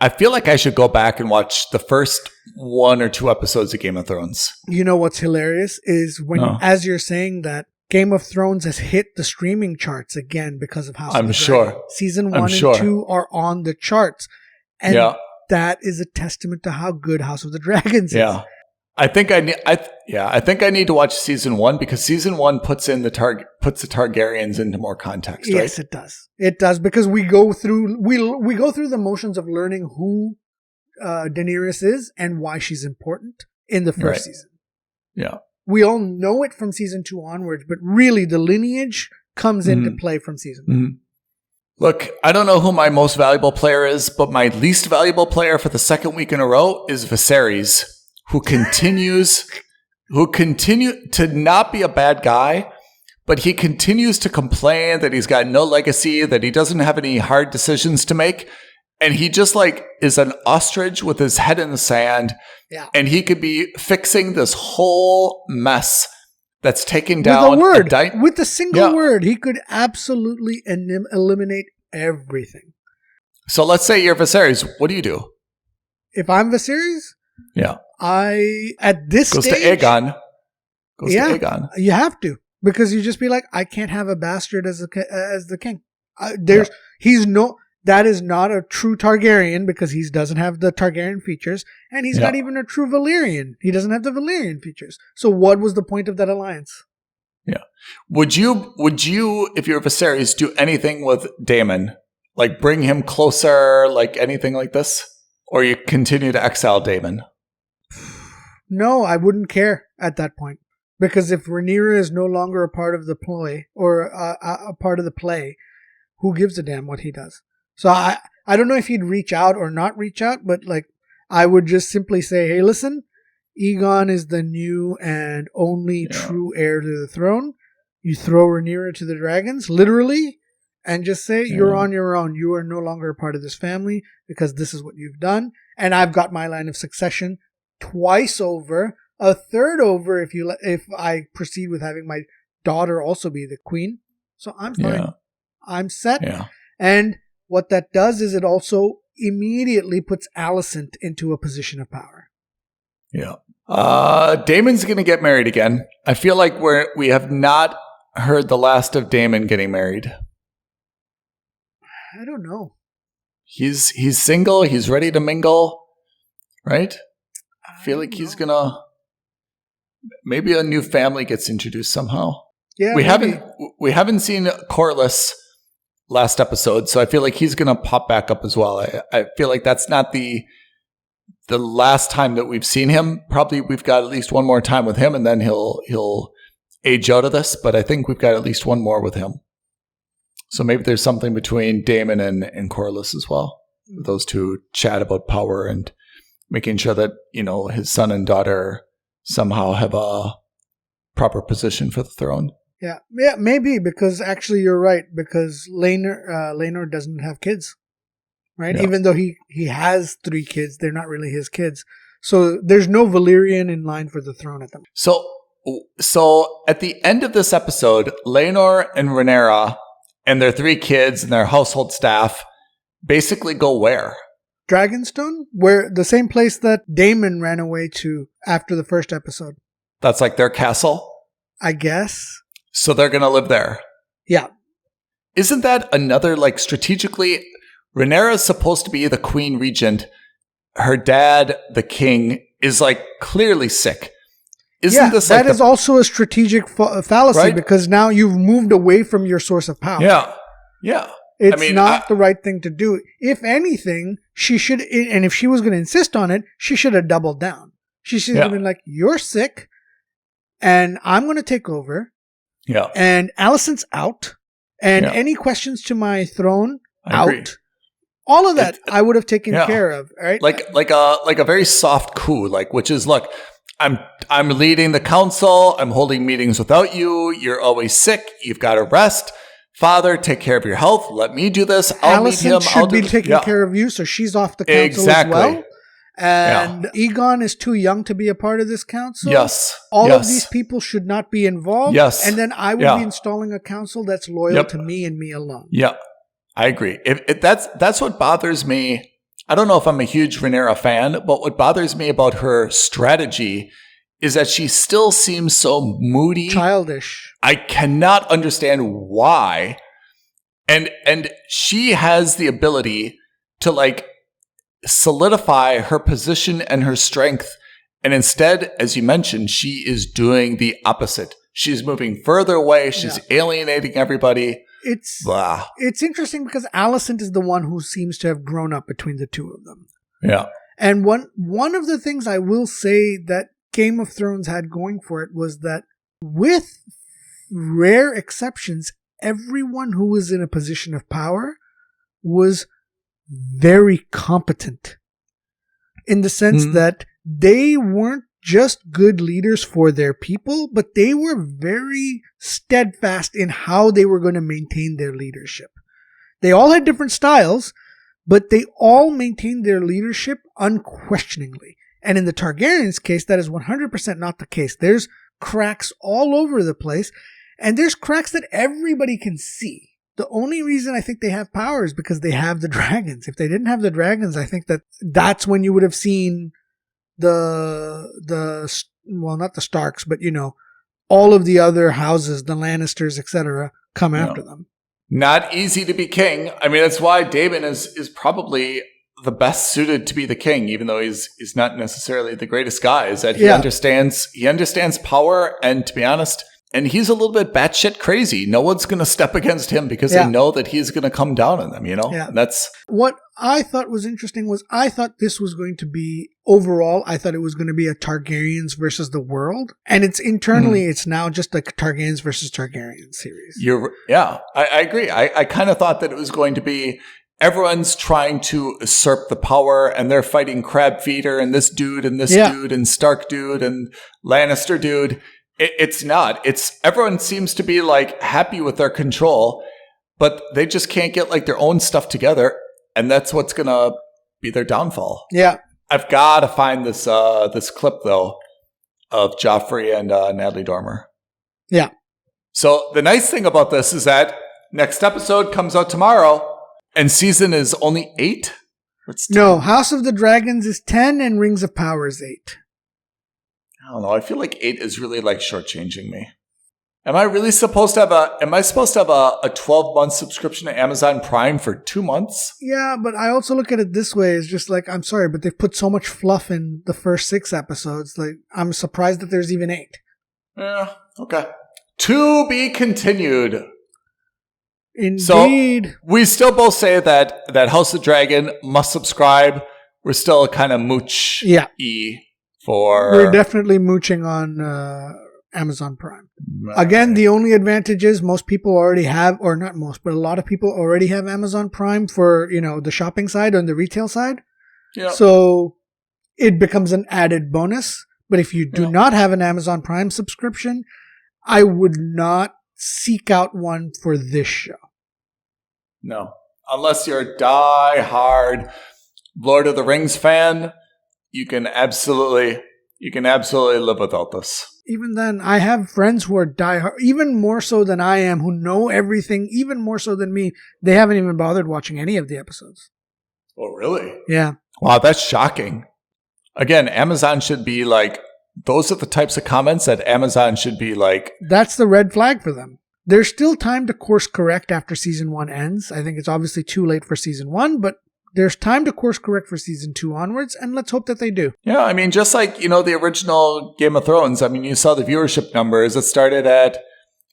I feel like I should go back and watch the first 1 or 2 episodes of Game of Thrones. You know what's hilarious is when, as you're saying that, Game of Thrones has hit the streaming charts again because of House of the Dragon. Season 1 and 2 are on the charts. And that is a testament to how good House of the Dragons is. Yeah. I think I need to watch season 1 because season 1 puts the Targaryens into more context, right? Yes, it does. It does because we go through the motions of learning who Daenerys is and why she's important in the first season. Yeah. We all know it from season 2 onwards, but really the lineage comes into play from season 1. Mm-hmm. Look, I don't know who my most valuable player is, but my least valuable player for the second week in a row is Viserys, who continues to not be a bad guy, but he continues to complain that he's got no legacy, that he doesn't have any hard decisions to make. And he just is an ostrich with his head in the sand. Yeah. And he could be fixing this whole mess that's taking down with a single word. He could absolutely eliminate everything. So let's say you're Viserys. What do you do? If I'm Viserys? Yeah. At this stage... Goes to Aegon. To Aegon. You have to. Because you just be like, I can't have a bastard as the king. That is not a true Targaryen because he doesn't have the Targaryen features, and he's not even a true Valyrian. He doesn't have the Valyrian features. So what was the point of that alliance? Yeah. Would you, if you're Viserys, do anything with Daemon? Like bring him closer, like anything like this? Or you continue to exile Daemon? No, I wouldn't care at that point. Because if Rhaenyra is no longer a part of the ploy, or a part of the play, who gives a damn what he does? So I don't know if he'd reach out or not reach out, but I would just simply say, hey, listen, Aegon is the new and only true heir to the throne. You throw Rhaenyra to the dragons, literally, and just say, you're on your own. You are no longer a part of this family because this is what you've done. And I've got my line of succession twice over, a third over if I proceed with having my daughter also be the queen. So I'm fine. Yeah. I'm set. Yeah. And what that does is it also immediately puts Alicent into a position of power. Yeah. Daemon's going to get married again. I feel like we have not heard the last of Daemon getting married. I don't know. He's single. He's ready to mingle, right? I feel like he's gonna. Maybe a new family gets introduced somehow. Yeah, we haven't seen Corliss last episode, so I feel like he's gonna pop back up as well. I feel like that's not the last time that we've seen him. Probably we've got at least one more time with him, and then he'll age out of this. But I think we've got at least one more with him. So maybe there's something between Damon and Corliss as well. Those two chat about power and making sure that, his son and daughter somehow have a proper position for the throne. Yeah, maybe, because actually you're right, because Laenor doesn't have kids, right? Yeah. Even though he has 3 kids, they're not really his kids. So there's no Valyrian in line for the throne at the moment. So at the end of this episode, Laenor and Rhaenyra and their 3 kids and their household staff basically go where? Dragonstone, where the same place that Daemon ran away to after the first episode. That's like their castle? I guess. So they're going to live there? Yeah. Isn't that another, strategically, Rhaenyra is supposed to be the queen regent. Her dad, the king, is, clearly sick. Isn't this that is also a strategic fallacy, right? Because now you've moved away from your source of power. Yeah. It's not the right thing to do. If anything, she should, and if she was going to insist on it, she should have doubled down. She should have been like, you're sick, and I'm going to take over. Yeah. And Alicent's out, and any questions to my throne, out. Agree. All of that I would have taken care of, right? Like a very soft coup, which is, look, I'm leading the council. I'm holding meetings without you. You're always sick. You've got to rest. Father, take care of your health. Let me do this. I'll meet him. Alicent should be taking care of you, so she's off the council as well. And Aegon is too young to be a part of this council. Yes. All of these people should not be involved. Yes. And then I will be installing a council that's loyal to me and me alone. Yeah, I agree. If that's what bothers me. I don't know if I'm a huge Rhaenyra fan, but what bothers me about her strategy is that she still seems so moody. Childish. I cannot understand why. And she has the ability to solidify her position and her strength. And instead, as you mentioned, she is doing the opposite. She's moving further away. She's alienating everybody. It's interesting because Alicent is the one who seems to have grown up between the two of them. Yeah. And one of the things I will say that Game of Thrones had going for it was that, with rare exceptions, everyone who was in a position of power was very competent, in the sense that they weren't just good leaders for their people, but they were very steadfast in how they were going to maintain their leadership. They all had different styles, but they all maintained their leadership unquestioningly. And in the Targaryens' case, that is 100% not the case. There's cracks all over the place, and there's cracks that everybody can see. The only reason I think they have power is because they have the dragons. If they didn't have the dragons, I think that's when you would have seen well, not the Starks, but all of the other houses, the Lannisters, etc., come after them. Not easy to be king. I mean, that's why Daemon is probably the best suited to be the king, even though he's not necessarily the greatest guy. Is that he understands power, and to be honest, and he's a little bit batshit crazy. No one's going to step against him because they know that he's going to come down on them. Yeah. That's what I thought was interesting. Was I thought this was going to be overall. I thought it was going to be a Targaryens versus the world, and it's internally. It's now just a Targaryens versus Targaryen series. I agree. I kind of thought that it was going to be. Everyone's trying to usurp the power, and they're fighting Crab Feeder and this dude and this dude and Stark dude and Lannister dude. It's not. Everyone seems to be happy with their control, but they just can't get their own stuff together, and that's what's gonna be their downfall. Yeah, I've got to find this clip though of Joffrey and Natalie Dormer. Yeah. So the nice thing about this is that next episode comes out tomorrow. And season is only 8? No, House of the Dragons is 10 and Rings of Power is 8. I don't know. I feel like 8 is really shortchanging me. Am I really supposed to have a 12-month subscription to Amazon Prime for 2 months? Yeah, but I also look at it this way. It's just like, I'm sorry, but they've put so much fluff in the first 6 episodes. Like, I'm surprised that there's even 8. Yeah, okay. To be continued. Indeed. So we still both say that House of Dragon must subscribe. We're still kind of mooch-y for... We're definitely mooching on Amazon Prime. Again, the only advantage is most people already have, or not most, but a lot of people already have Amazon Prime for, the shopping side and the retail side. Yeah. So it becomes an added bonus. But if you do not have an Amazon Prime subscription, I would not seek out one for this show. No. Unless you're a die-hard Lord of the Rings fan, you can absolutely live without this. Even then, I have friends who are diehard, even more so than I am, who know everything, even more so than me. They haven't even bothered watching any of the episodes. Oh, really? Yeah. Wow, that's shocking. Again, Amazon should be like, those are the types of comments that Amazon should be like. That's the red flag for them. There's still time to course correct after season 1 ends. I think it's obviously too late for season 1, but there's time to course correct for season 2 onwards, and let's hope that they do. Yeah, I mean, just like, the original Game of Thrones, I mean, you saw the viewership numbers. It started at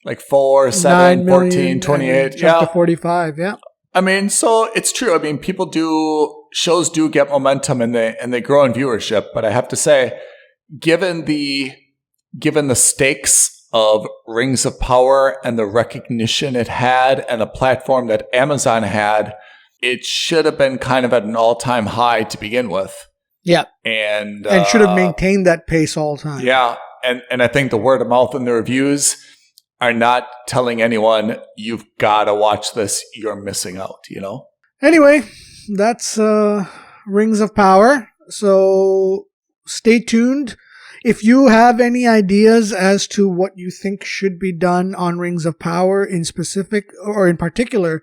like 4, 7, 14, 28. Yeah. To 45, yeah. I mean, so it's true. I mean, shows do get momentum and they grow in viewership. But I have to say, given the stakes of Rings of Power and the recognition it had and the platform that Amazon had, it should have been kind of at an all-time high to begin with. Yeah. And should have maintained that pace all the time. Yeah. And I think the word of mouth and the reviews are not telling anyone, you've got to watch this, you're missing out, Anyway, that's Rings of Power. So stay tuned. If you have any ideas as to what you think should be done on Rings of Power in specific or in particular,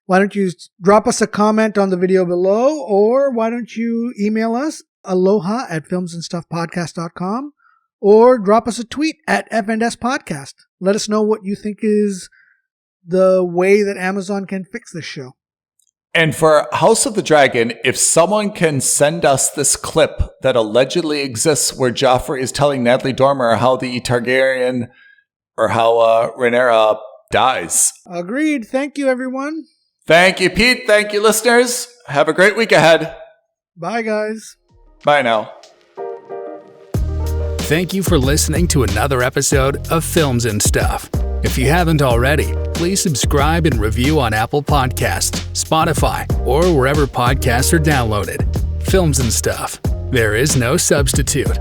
why don't you drop us a comment on the video below, or why don't you email us aloha@filmsandstuffpodcast.com, or drop us a tweet at FNS Podcast. Let us know what you think is the way that Amazon can fix this show. And for House of the Dragon, if someone can send us this clip that allegedly exists where Joffrey is telling Natalie Dormer how the Targaryen or how Rhaenyra dies. Agreed. Thank you, everyone. Thank you, Pete. Thank you, listeners. Have a great week ahead. Bye, guys. Bye now. Thank you for listening to another episode of Films and Stuff. If you haven't already, please subscribe and review on Apple Podcasts, Spotify, or wherever podcasts are downloaded. Films and Stuff. There is no substitute.